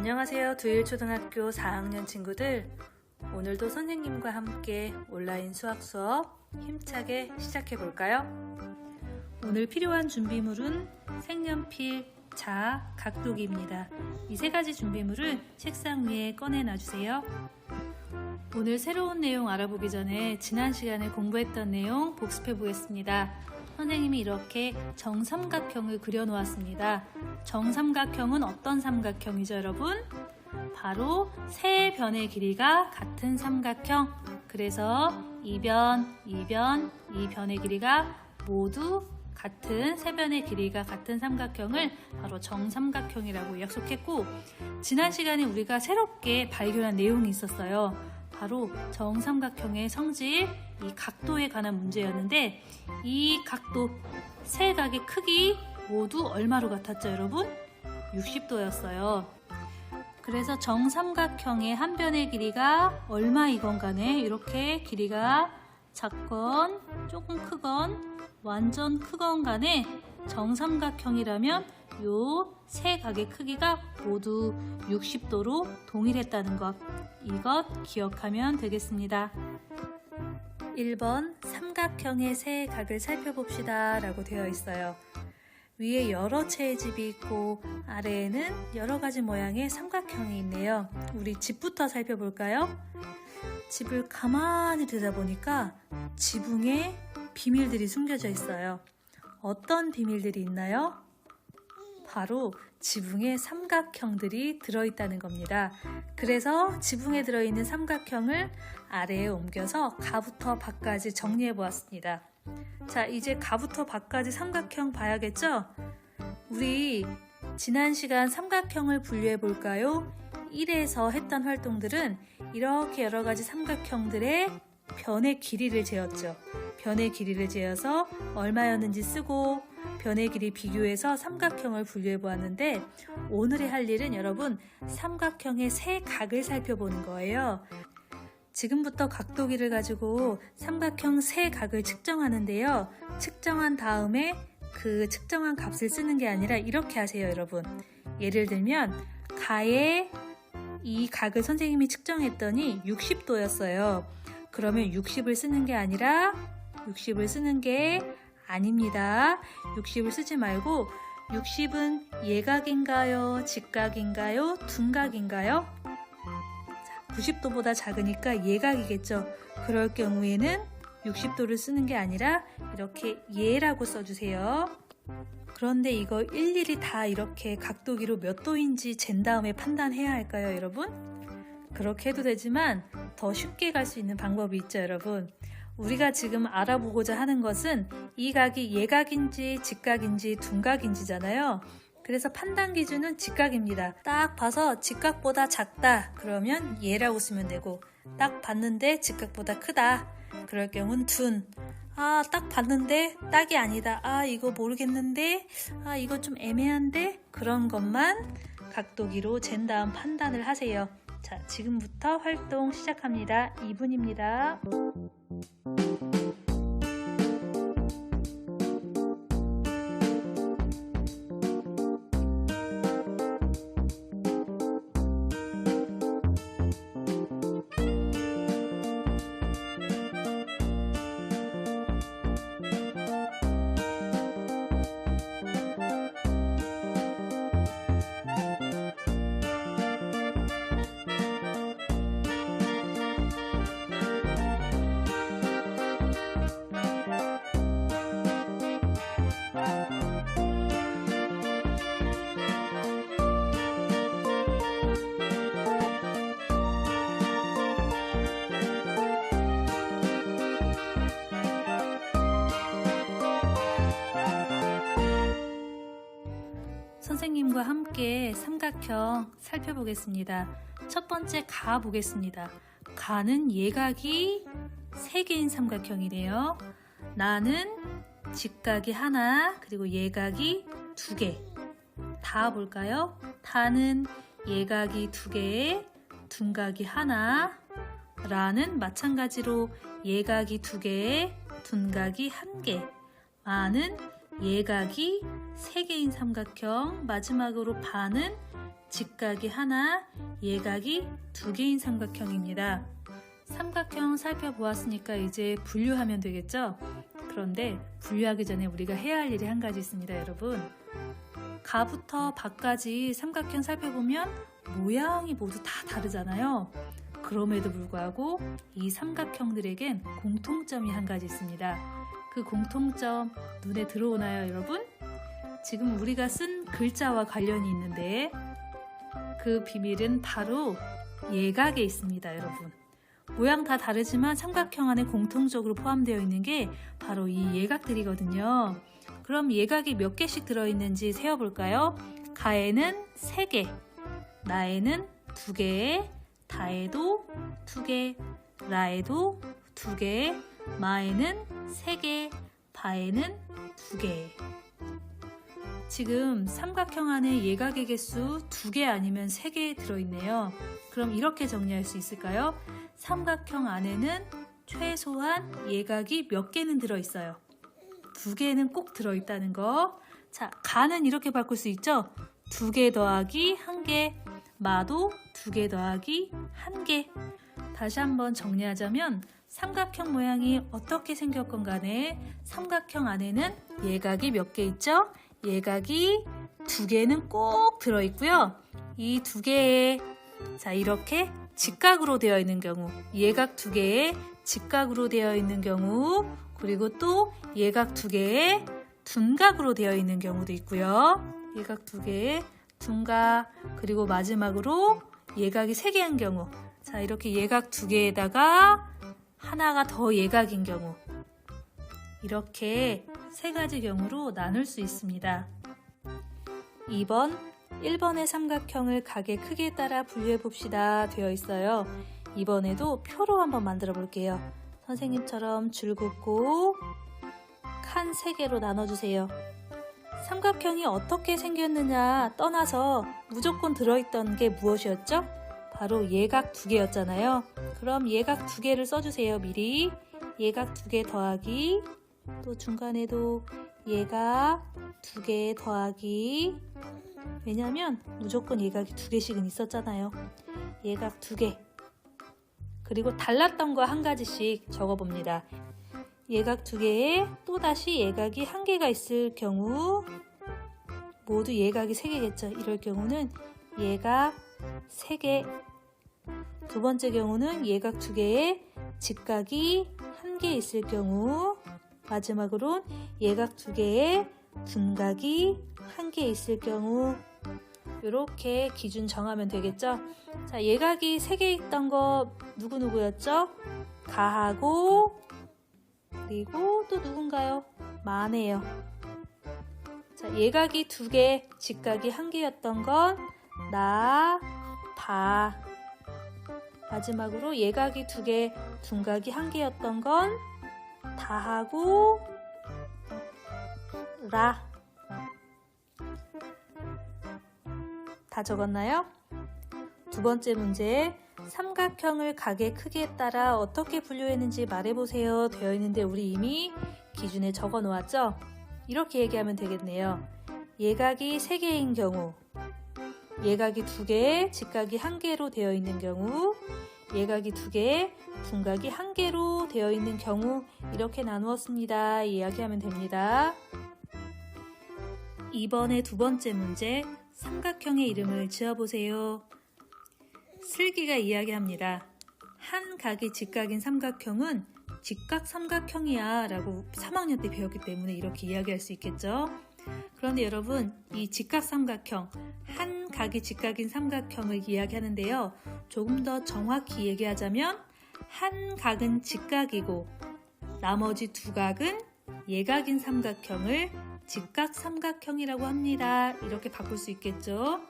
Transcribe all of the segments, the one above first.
안녕하세요. 두일초등학교 4학년 친구들. 오늘도 선생님과 함께 온라인 수학 수업 힘차게 시작해 볼까요? 오늘 필요한 준비물은 색연필, 자, 각도기입니다. 이 세 가지 준비물을 책상 위에 꺼내 놔주세요. 오늘 새로운 내용 알아보기 전에 지난 시간에 공부했던 내용 복습해 보겠습니다. 선생님이 이렇게 정삼각형을 그려 놓았습니다. 정삼각형은 어떤 삼각형이죠, 여러분? 바로 세 변의 길이가 같은 삼각형. 그래서 이 변의 길이가 모두 같은 세 변의 길이가 같은 삼각형을 바로 정삼각형이라고 약속했고, 지난 시간에 우리가 새롭게 발견한 내용이 있었어요. 바로 정삼각형의 성질, 이 각도에 관한 문제였는데, 이 각도 세 각의 크기 모두 얼마로 같았죠, 여러분? 60도였어요. 그래서 정삼각형의 한 변의 길이가 얼마이건 간에 이렇게 길이가 작건 조금 크건 완전 크건 간에 정삼각형이라면 요 세 각의 크기가 모두 60도로 동일했다는 것, 이것 기억하면 되겠습니다. 1번 삼각형의 세 각을 살펴봅시다 라고 되어 있어요. 위에 여러 채의 집이 있고 아래에는 여러 가지 모양의 삼각형이 있네요. 우리 집부터 살펴볼까요? 집을 가만히 들여다보니까 지붕에 비밀들이 숨겨져 있어요. 어떤 비밀들이 있나요? 바로 지붕에 삼각형들이 들어있다는 겁니다. 그래서 지붕에 들어있는 삼각형을 아래에 옮겨서 가부터 박까지 정리해 보았습니다. 자, 이제 가부터 박까지 삼각형 봐야겠죠? 우리 지난 시간 삼각형을 분류해 볼까요? 1에서 했던 활동들은 이렇게 여러 가지 삼각형들의 변의 길이를 재었죠. 변의 길이를 재어서 얼마였는지 쓰고 변의 길이 비교해서 삼각형을 분류해 보았는데, 오늘의 할 일은 여러분 삼각형의 세 각을 살펴보는 거예요. 지금부터 각도기를 가지고 삼각형 세 각을 측정하는데요. 측정한 다음에 그 측정한 값을 쓰는 게 아니라 이렇게 하세요, 여러분. 예를 들면 가에 이 각을 선생님이 측정했더니 60도였어요. 그러면 60을 쓰는 게 아니라 60을 쓰는 게 아닙니다. 60을 쓰지 말고 60은 예각인가요? 직각인가요? 둔각인가요? 90도보다 작으니까 예각이겠죠. 그럴 경우에는 60도를 쓰는 게 아니라 이렇게 예라고 써주세요. 그런데 이거 일일이 다 이렇게 각도기로 몇 도인지 잰 다음에 판단해야 할까요, 여러분? 그렇게 해도 되지만 더 쉽게 갈 수 있는 방법이 있죠, 여러분. 우리가 지금 알아보고자 하는 것은 이 각이 예각인지 직각인지 둔각인지잖아요. 그래서 판단 기준은 직각입니다. 딱 봐서 직각보다 작다 그러면 예라고 쓰면 되고, 딱 봤는데 직각보다 크다 그럴 경우는 둔. 딱 봤는데 딱이 아니다. 이거 모르겠는데, 이거 좀 애매한데, 그런 것만 각도기로 잰 다음 판단을 하세요. 자, 지금부터 활동 시작합니다. 2분입니다. 선생님과 함께 삼각형 살펴보겠습니다. 첫 번째 가 보겠습니다. 가는 예각이 3개인 삼각형이래요. 나는 직각이 하나, 그리고 예각이 2개. 다 볼까요? 다는 예각이 2개, 둔각이 하나. 라는 마찬가지로 예각이 2개, 둔각이 1개. 마는 예각이 3개인 삼각형, 마지막으로 반은 직각이 하나, 예각이 두 개인 삼각형입니다. 삼각형 살펴보았으니까 이제 분류하면 되겠죠? 그런데 분류하기 전에 우리가 해야 할 일이 한 가지 있습니다, 여러분. 가부터 박까지 삼각형 살펴보면 모양이 모두 다 다르잖아요. 그럼에도 불구하고 이 삼각형들에겐 공통점이 한 가지 있습니다. 그 공통점 눈에 들어오나요, 여러분? 지금 우리가 쓴 글자와 관련이 있는데 그 비밀은 바로 예각에 있습니다, 여러분. 모양 다 다르지만 삼각형 안에 공통적으로 포함되어 있는 게 바로 이 예각들이거든요. 그럼 예각이 몇 개씩 들어있는지 세어볼까요? 가에는 3개, 나에는 2개, 다에도 2개, 라에도 2개, 마에는 3개, 바에는 2개. 지금 삼각형 안에 예각의 개수 2개 아니면 3개 들어있네요. 그럼 이렇게 정리할 수 있을까요? 삼각형 안에는 최소한 예각이 몇 개는 들어있어요. 2개는 꼭 들어있다는 거. 자, 가는 이렇게 바꿀 수 있죠? 2개 더하기 1개, 마도 2개 더하기 1개. 다시 한번 정리하자면 삼각형 모양이 어떻게 생겼건 간에 삼각형 안에는 예각이 몇 개 있죠? 예각이 2개는 꼭 들어있고요. 이 2개에 자 이렇게 직각으로 되어 있는 경우, 예각 2개에 직각으로 되어 있는 경우, 그리고 또 예각 2개에 둔각으로 되어 있는 경우도 있고요. 예각 2개에 둔각, 그리고 마지막으로 예각이 3개인 경우. 자, 이렇게 예각 2개에다가 하나가 더 예각인 경우. 이렇게 3가지 경우로 나눌 수 있습니다. 2번, 1번의 삼각형을 각의 크기에 따라 분류해 봅시다 되어 있어요. 이번에도 표로 한번 만들어 볼게요. 선생님처럼 줄 긋고 칸 3개로 나눠주세요. 삼각형이 어떻게 생겼느냐 떠나서 무조건 들어있던 게 무엇이었죠? 바로 예각 2개였잖아요. 그럼 예각 2개를 써주세요. 미리 예각 2개 더하기, 또 중간에도 예각 2개 더하기. 왜냐면 무조건 예각이 2개씩은 있었잖아요. 예각 2개. 그리고 달랐던 거 한 가지씩 적어봅니다. 예각 2개에 또다시 예각이 1개가 있을 경우, 모두 예각이 3개겠죠. 이럴 경우는 예각 3개. 두 번째 경우는 예각 2개에 직각이 1개 있을 경우, 마지막으로는 예각 2개에 둔각이 1개 있을 경우. 이렇게 기준 정하면 되겠죠. 자, 예각이 3개 있던 거 누구누구였죠? 가하고, 그리고 또 누군가요? 마네요. 자, 예각이 2개, 직각이 1개였던 건 나, 바. 마지막으로 예각이 2개, 둔각이 1개였던 건 다하고, 라. 다 적었나요? 두 번째 문제, 삼각형을 각의 크기에 따라 어떻게 분류했는지 말해보세요 되어 있는데 우리 이미 기준에 적어 놓았죠? 이렇게 얘기하면 되겠네요. 예각이 3개인 경우, 예각이 2개, 직각이 1개로 되어 있는 경우, 예각이 2개, 둔각이 1개로 되어 있는 경우, 이렇게 나누었습니다. 이야기하면 됩니다. 이번에 두 번째 문제, 삼각형의 이름을 지어보세요. 슬기가 이야기합니다. 한 각이 직각인 삼각형은 직각 삼각형이야 라고 3학년 때 배웠기 때문에 이렇게 이야기할 수 있겠죠. 그런데 여러분, 이 직각 삼각형, 한 각이 직각인 삼각형을 이야기하는데요. 조금 더 정확히 얘기하자면 한 각은 직각이고 나머지 2각은 예각인 삼각형을 직각 삼각형이라고 합니다. 이렇게 바꿀 수 있겠죠.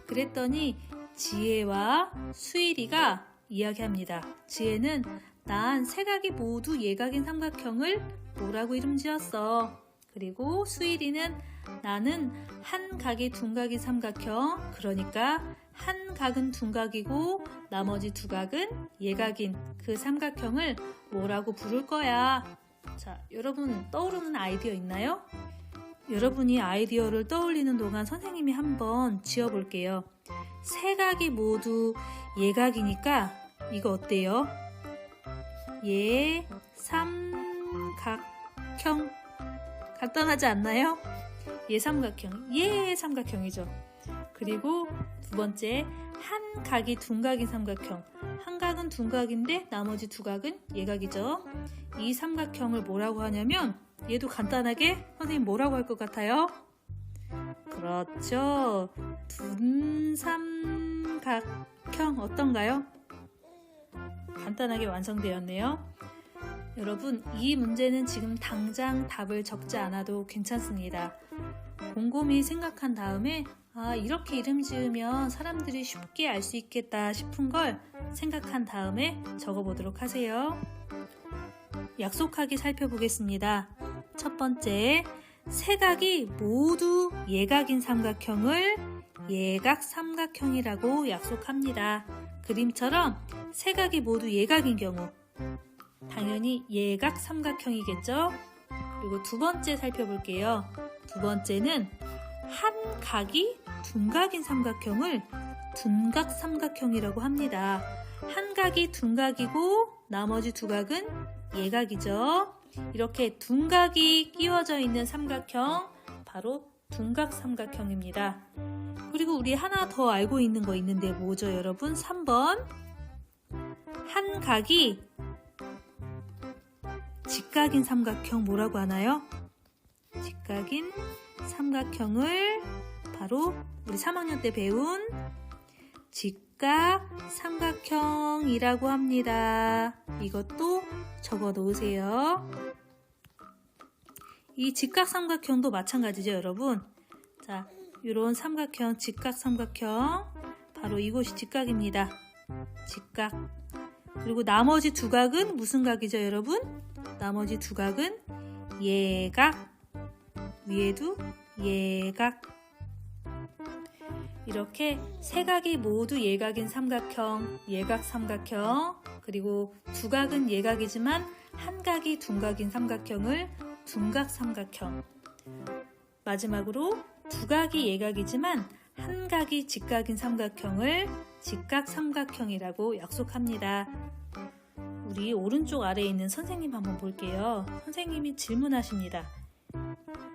그랬더니 지혜와 수일이가 이야기합니다. 지혜는 난 3각이 모두 예각인 삼각형을 뭐라고 이름 지었어. 그리고 수일이는 나는 한 각이 둔각인 삼각형, 그러니까 한 각은 둔각이고 나머지 2각은 예각인 그 삼각형을 뭐라고 부를 거야. 자, 여러분 떠오르는 아이디어 있나요? 여러분이 아이디어를 떠올리는 동안 선생님이 한번 지어볼게요. 세 각이 모두 예각이니까 이거 어때요? 예삼각형. 간단하지 않나요? 예삼각형. 예삼각형이죠. 그리고 두 번째, 한 각이 둔각인 삼각형. 한 각은 둔각인데 나머지 두 각은 예각이죠. 이 삼각형을 뭐라고 하냐면 얘도 간단하게 선생님 뭐라고 할 것 같아요? 그렇죠. 둔삼각형 어떤가요? 간단하게 완성되었네요. 여러분, 이 문제는 지금 당장 답을 적지 않아도 괜찮습니다. 곰곰이 생각한 다음에 이렇게 이름 지으면 사람들이 쉽게 알 수 있겠다 싶은 걸 생각한 다음에 적어보도록 하세요. 약속하기 살펴보겠습니다. 첫 번째, 세 각이 모두 예각인 삼각형을 예각삼각형이라고 약속합니다. 그림처럼 세 각이 모두 예각인 경우 당연히 예각삼각형이겠죠? 그리고 두 번째 살펴볼게요. 두 번째는 한 각이 둔각인 삼각형을 둔각삼각형이라고 합니다. 한 각이 둔각이고 나머지 두 각은 예각이죠. 이렇게 둔각이 끼워져 있는 삼각형, 바로 둔각삼각형입니다. 그리고 우리 하나 더 알고 있는 거 있는데 뭐죠, 여러분? 3번. 한 각이 직각인 삼각형 뭐라고 하나요? 직각인 삼각형을 바로 우리 3학년 때 배운 직각삼각형이라고 합니다. 이것도 적어 놓으세요. 이 직각삼각형도 마찬가지죠, 여러분. 자, 이런 삼각형, 직각삼각형, 바로 이곳이 직각입니다. 직각. 그리고 나머지 두 각은 무슨 각이죠, 여러분? 나머지 두 각은 예각. 위에도 예각. 이렇게 세 각이 모두 예각인 삼각형, 예각삼각형, 그리고 두 각은 예각이지만 한 각이 둔각인 삼각형을 둔각삼각형. 마지막으로 두 각이 예각이지만 한 각이 직각인 삼각형을 직각삼각형이라고 약속합니다. 우리 오른쪽 아래에 있는 선생님 한번 볼게요. 선생님이 질문하십니다.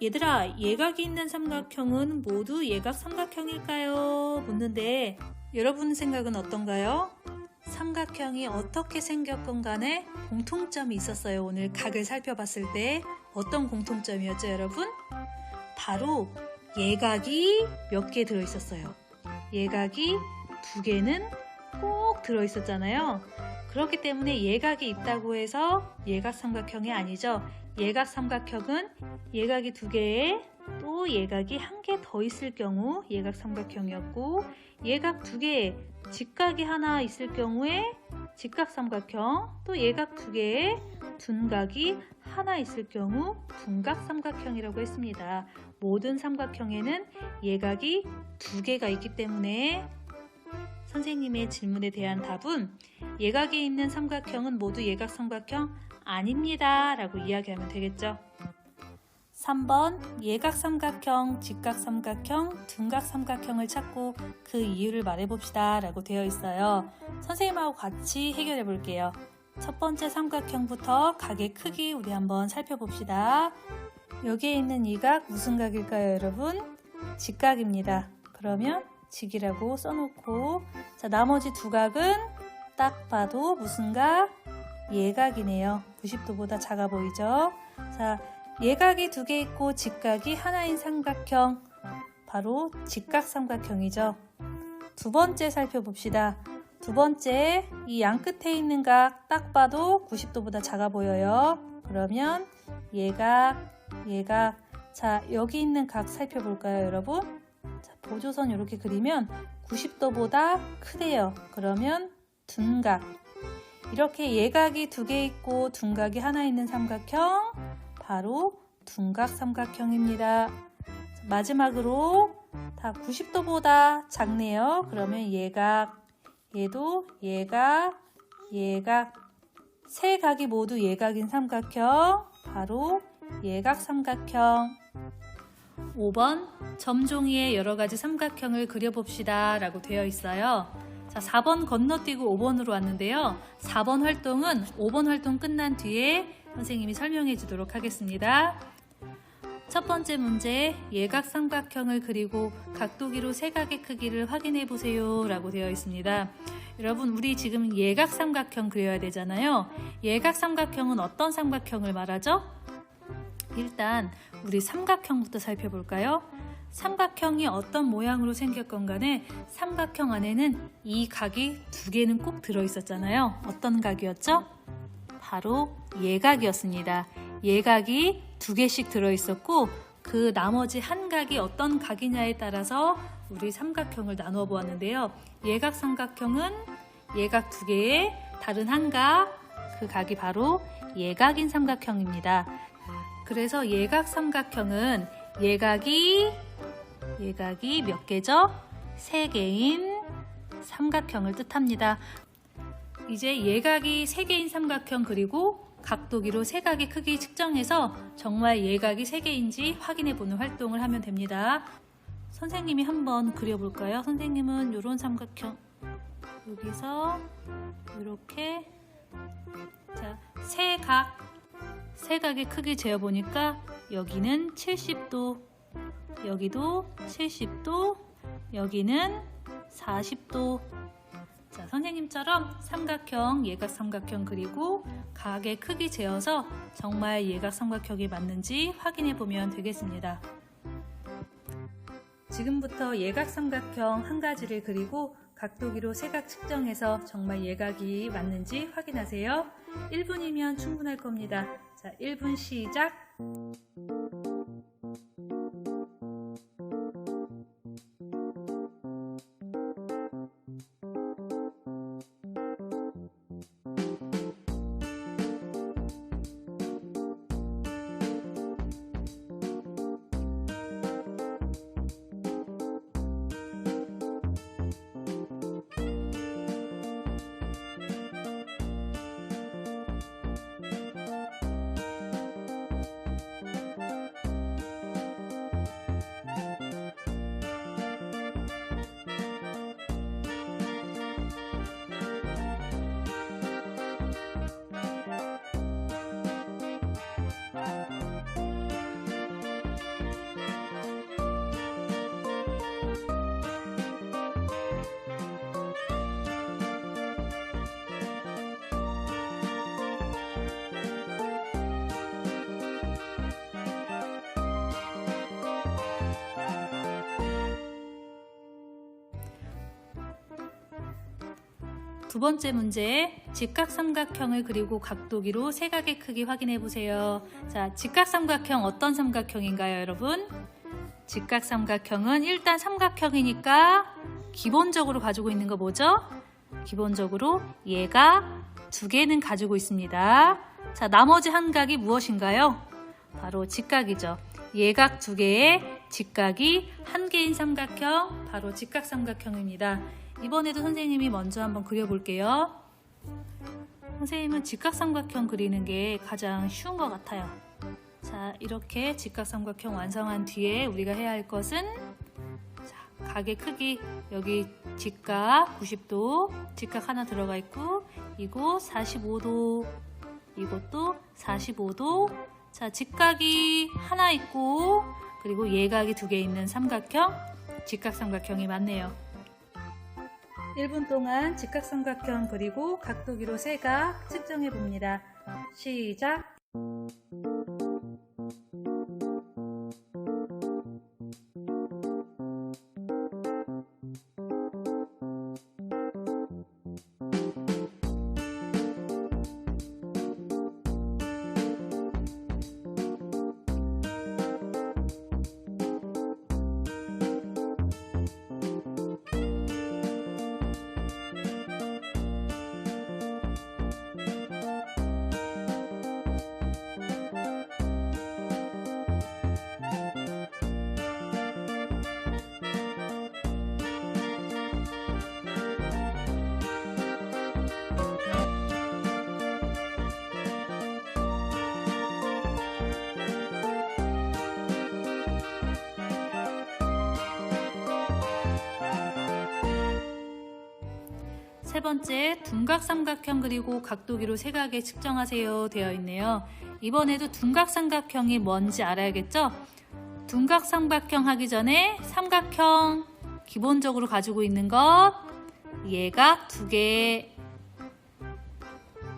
얘들아, 예각이 있는 삼각형은 모두 예각삼각형일까요? 묻는데 여러분 생각은 어떤가요? 삼각형이 어떻게 생겼건 간에 공통점이 있었어요. 오늘 각을 살펴봤을 때 어떤 공통점이었죠, 여러분? 바로 예각이 몇 개 들어있었어요. 예각이 2개는 꼭 들어있었잖아요. 그렇기 때문에 예각이 있다고 해서 예각삼각형이 아니죠. 예각삼각형은 예각이 2개에 또 예각이 1개 더 있을 경우 예각삼각형이었고, 예각 2개에 직각이 하나 있을 경우에 직각삼각형, 또 예각 2개에 둔각이 하나 있을 경우 둔각삼각형이라고 했습니다. 모든 삼각형에는 예각이 2개가 있기 때문에 선생님의 질문에 대한 답은 예각에 있는 삼각형은 모두 예각삼각형 아닙니다 라고 이야기하면 되겠죠. 3번, 예각삼각형, 직각삼각형, 둔각삼각형을 찾고 그 이유를 말해봅시다 라고 되어 있어요. 선생님하고 같이 해결해 볼게요. 첫 번째 삼각형부터 각의 크기 우리 한번 살펴봅시다. 여기에 있는 이 각 무슨 각일까요, 여러분? 직각입니다. 그러면 직이라고 써놓고, 자, 나머지 두 각은 딱 봐도 무슨 각? 예각이네요. 90도보다 작아 보이죠? 자, 예각이 2개 있고 직각이 하나인 삼각형, 바로 직각삼각형이죠. 두 번째 살펴봅시다. 두 번째, 이 양 끝에 있는 각 딱 봐도 90도보다 작아 보여요. 그러면 예각. 자, 여기 있는 각 살펴볼까요, 여러분? 자, 보조선 이렇게 그리면 90도보다 크대요. 그러면 둔각. 이렇게 예각이 2개 있고 둔각이 하나 있는 삼각형, 바로 둔각삼각형입니다. 마지막으로 다 90도보다 작네요. 그러면 예각. 얘도 예각. 세 각이 모두 예각인 삼각형, 바로 예각삼각형. 5번 점종이의 여러 가지 삼각형을 그려봅시다 라고 되어 있어요. 자, 4번 건너뛰고 5번으로 왔는데요. 4번 활동은 5번 활동 끝난 뒤에 선생님이 설명해 주도록 하겠습니다. 첫 번째 문제, 예각삼각형을 그리고 각도기로 세각의 크기를 확인해 보세요 라고 되어 있습니다. 여러분, 우리 지금 예각삼각형 그려야 되잖아요. 예각삼각형은 어떤 삼각형을 말하죠? 일단 우리 삼각형부터 살펴볼까요? 삼각형이 어떤 모양으로 생겼건 간에 삼각형 안에는 이 각이 두 개는 꼭 들어있었잖아요. 어떤 각이었죠? 바로 예각이었습니다. 예각이 두 개씩 들어있었고 그 나머지 한 각이 어떤 각이냐에 따라서 우리 삼각형을 나누어 보았는데요. 예각 삼각형은 예각 두 개에 다른 한 각, 그 각이 바로 예각인 삼각형입니다. 그래서 예각 삼각형은 예각이 몇 개죠? 3개인 삼각형을 뜻합니다. 이제 예각이 3개인 삼각형 그리고 각도기로 세각의 크기 측정해서 정말 예각이 3개인지 확인해 보는 활동을 하면 됩니다. 선생님이 한번 그려볼까요? 선생님은 이런 삼각형 여기서 이렇게 자, 세각의 크기 재어보니까 여기는 70도, 여기도 70도, 여기는 40도. 자, 선생님처럼 삼각형, 예각 삼각형 그리고 각의 크기 재어서 정말 예각 삼각형이 맞는지 확인해 보면 되겠습니다. 지금부터 예각 삼각형 한 가지를 그리고 각도기로 세각 측정해서 정말 예각이 맞는지 확인하세요. 1분이면 충분할 겁니다. 자, 1분 시작! 두 번째 문제, 직각삼각형을 그리고 각도기로 세각의 크기 확인해 보세요. 자, 직각삼각형 어떤 삼각형인가요, 여러분? 직각삼각형은 일단 삼각형이니까 기본적으로 가지고 있는 거 뭐죠? 기본적으로 예각 두 개는 가지고 있습니다. 자, 나머지 한 각이 무엇인가요? 바로 직각이죠. 예각 두 개에 직각이 한 개인 삼각형, 바로 직각삼각형입니다. 이번에도 선생님이 먼저 한번 그려볼게요. 선생님은 직각삼각형 그리는 게 가장 쉬운 것 같아요. 자, 이렇게 직각삼각형 완성한 뒤에 우리가 해야 할 것은 자, 각의 크기, 여기 직각 90도, 직각 하나 들어가 있고 이곳 45도, 이것도 45도. 자, 직각이 하나 있고 그리고 예각이 두 개 있는 삼각형, 직각삼각형이 맞네요. 1분 동안 직각삼각형 그리고 각도기로 세각 측정해 봅니다. 시작! 세 번째, 둔각 삼각형 그리고 각도기로 세각에 측정하세요 되어 있네요. 이번에도 둔각 삼각형이 뭔지 알아야겠죠? 둔각 삼각형 하기 전에 삼각형 기본적으로 가지고 있는 것 예각 2개.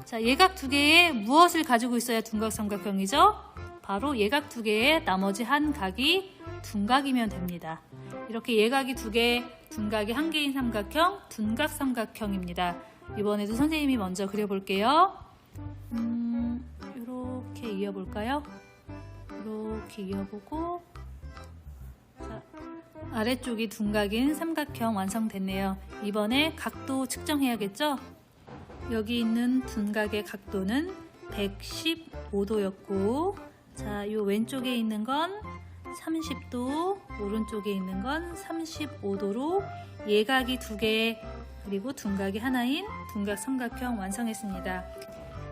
자, 예각 2개에 무엇을 가지고 있어야 둔각 삼각형이죠? 바로 예각 2개에 나머지 한 각이 둔각이면 됩니다. 이렇게 예각이 2개, 둔각이 1개인 삼각형, 둔각 삼각형입니다. 이번에도 선생님이 먼저 그려볼게요. 이렇게 이어볼까요? 이렇게 이어보고, 자, 아래쪽이 둔각인 삼각형 완성됐네요. 이번에 각도 측정해야겠죠? 여기 있는 둔각의 각도는 115도였고, 자, 이 왼쪽에 있는 건 30도, 오른쪽에 있는 건 35도로 예각이 2개, 그리고 둔각이 하나인 둔각 삼각형 완성했습니다.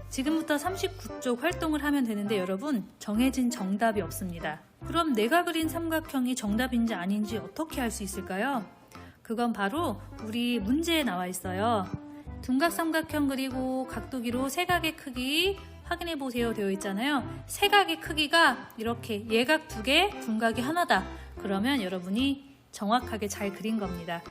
지금부터 39쪽 활동을 하면 되는데 여러분, 정해진 정답이 없습니다. 그럼 내가 그린 삼각형이 정답인지 아닌지 어떻게 알 수 있을까요? 그건 바로 우리 문제에 나와 있어요. 둔각 삼각형 그리고 각도기로 세각의 크기 확인해 보세요 되어 있잖아요. 세각의 크기가 이렇게 예각 2개, 둔각이 하나다. 그러면 여러분이 정확하게 잘 그린 겁니다.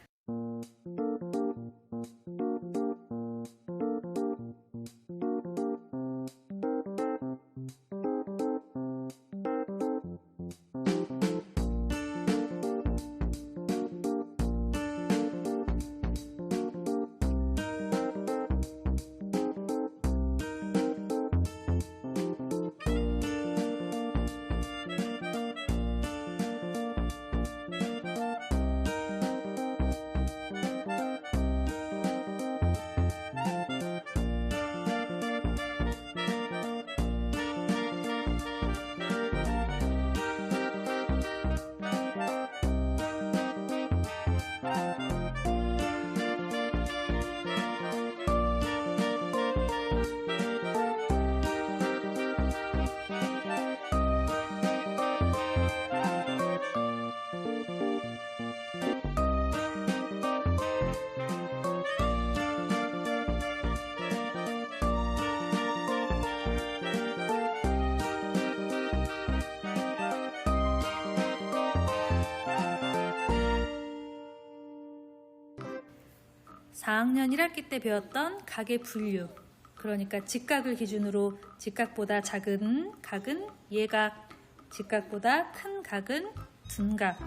(4학년 1학기) 때 배웠던 각의 분류, 그러니까 직각을 기준으로 직각보다 작은 각은 예각, 직각보다 큰 각은 둔각,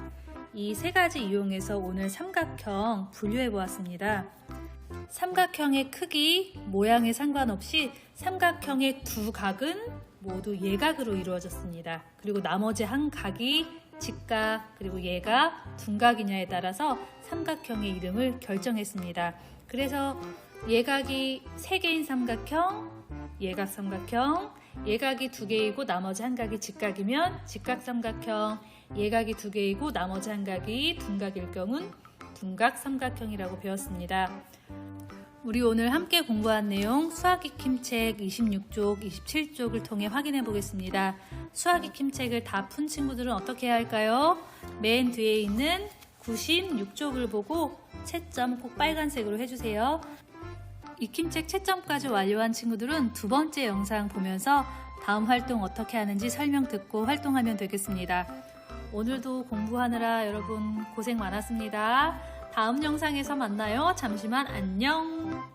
이 세 가지 이용해서 오늘 삼각형 분류해 보았습니다. 삼각형의 크기, 모양에 상관없이 삼각형의 두 각은 모두 예각으로 이루어졌습니다. 그리고 나머지 한 각이 직각, 그리고 예각, 둔각이냐에 따라서 삼각형의 이름을 결정했습니다. 그래서 예각이 3개인 삼각형, 예각 삼각형, 예각이 2개이고 나머지 한 각이 직각이면 직각 삼각형, 예각이 2개이고 나머지 한 각이 둔각일 경우는 둔각 삼각형이라고 배웠습니다. 우리 오늘 함께 공부한 내용 수학 익힘책 26쪽, 27쪽을 통해 확인해 보겠습니다. 수학 익힘책을 다 푼 친구들은 어떻게 해야 할까요? 맨 뒤에 있는 96쪽을 보고 채점 꼭 빨간색으로 해주세요. 익힘책 채점까지 완료한 친구들은 두 번째 영상 보면서 다음 활동 어떻게 하는지 설명 듣고 활동하면 되겠습니다. 오늘도 공부하느라 여러분 고생 많았습니다. 다음 영상에서 만나요. 잠시만 안녕.